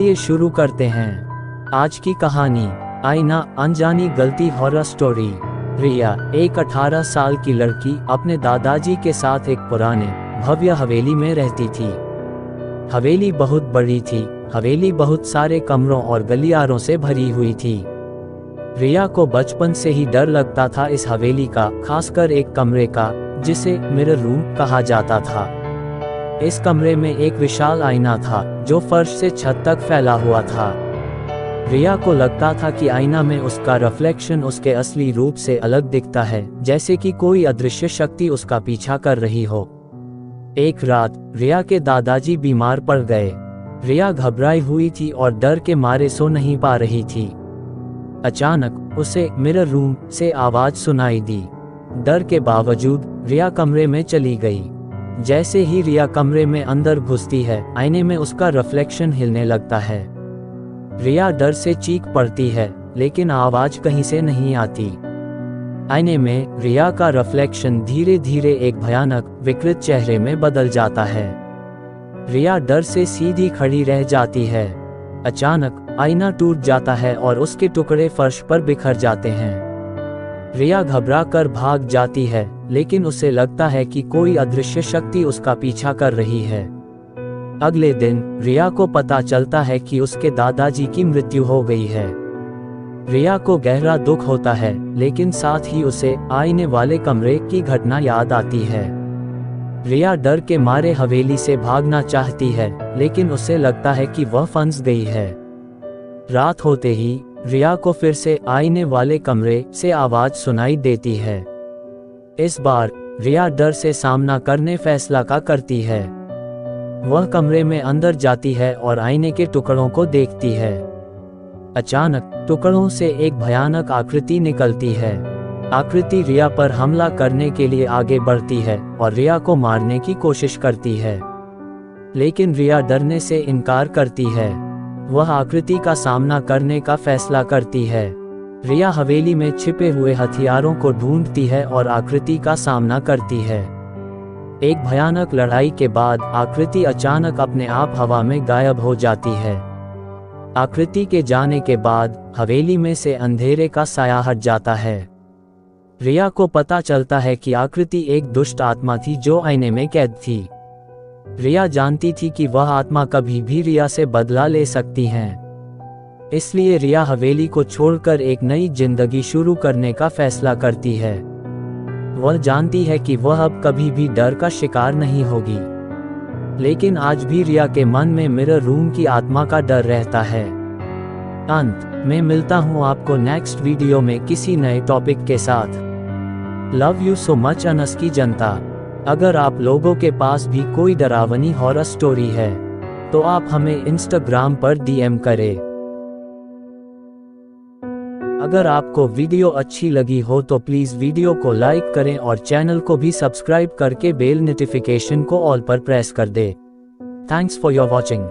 ये शुरू करते हैं आज की कहानी। आईना अनजानी गलती हॉरर स्टोरी। रिया एक 18 साल की लड़की अपने दादाजी के साथ एक पुराने भव्य हवेली में रहती थी। हवेली बहुत बड़ी थी। हवेली बहुत सारे कमरों और गलियारों से भरी हुई थी। रिया को बचपन से ही डर लगता था इस हवेली का, खासकर एक कमरे का जिसे मिरर रूम कहा जाता था। इस कमरे में एक विशाल आईना था जो फर्श से छत तक फैला हुआ था। रिया को लगता था कि आईना में उसका रिफ्लेक्शन उसके असली रूप से अलग दिखता है, जैसे कि कोई अदृश्य शक्ति उसका पीछा कर रही हो। एक रात रिया के दादाजी बीमार पड़ गए। रिया घबराई हुई थी और डर के मारे सो नहीं पा रही थी। अचानक उसे मिरर रूम से आवाज सुनाई दी। डर के बावजूद रिया कमरे में चली गई। जैसे ही रिया कमरे में अंदर घुसती है, आईने में उसका रिफ्लेक्शन हिलने लगता है। रिया डर से चीख पड़ती है, लेकिन आवाज कहीं से नहीं आती। आईने में रिया का रिफ्लेक्शन धीरे धीरे एक भयानक विकृत चेहरे में बदल जाता है। रिया डर से सीधी खड़ी रह जाती है। अचानक आईना टूट जाता है और उसके टुकड़े फर्श पर बिखर जाते हैं। रिया घबरा कर भाग जाती है, लेकिन उसे लगता है कि कोई अदृश्य शक्ति उसका पीछा कर रही है। अगले दिन रिया को पता चलता है कि उसके दादाजी की मृत्यु हो गई है। रिया को गहरा दुख होता है, लेकिन साथ ही उसे आईने वाले कमरे की घटना याद आती है। रिया डर के मारे हवेली से भागना चाहती है, लेकिन उसे लगता है कि वह फंस गई है। रात होते ही रिया को फिर से आईने वाले कमरे से आवाज सुनाई देती है। इस बार रिया डर से सामना करने फैसला करती है। वह कमरे में अंदर जाती है और आईने के टुकड़ों को देखती है। अचानक टुकड़ों से एक भयानक आकृति निकलती है। आकृति रिया पर हमला करने के लिए आगे बढ़ती है और रिया को मारने की कोशिश करती है, लेकिन रिया डरने से इनकार करती है। वह आकृति का सामना करने का फैसला करती है। रिया हवेली में छिपे हुए हथियारों को ढूंढती है और आकृति का सामना करती है। एक भयानक लड़ाई के बाद आकृति अचानक अपने आप हवा में गायब हो जाती है। आकृति के जाने के बाद हवेली में से अंधेरे का साया हट जाता है। रिया को पता चलता है कि आकृति एक दुष्ट आत्मा थी जो आईने में कैद थी। रिया जानती थी कि वह आत्मा कभी भी रिया से बदला ले सकती है, इसलिए रिया हवेली को छोड़कर एक नई जिंदगी शुरू करने का फैसला करती है। वह जानती है कि वह अब कभी भी डर का शिकार नहीं होगी, लेकिन आज भी रिया के मन में मिरर रूम की आत्मा का डर रहता है। अंत में मिलता हूँ आपको नेक्स्ट वीडियो में किसी नए टॉपिक के साथ। Love you so much Anas की जनता। अगर आप लोगों के पास भी कोई डरावनी हॉरर स्टोरी है तो आप हमें इंस्टाग्राम पर डीएम करें। अगर आपको वीडियो अच्छी लगी हो तो प्लीज वीडियो को लाइक करें और चैनल को भी सब्सक्राइब करके बेल नोटिफिकेशन को ऑल पर प्रेस कर दें। Thanks for your watching.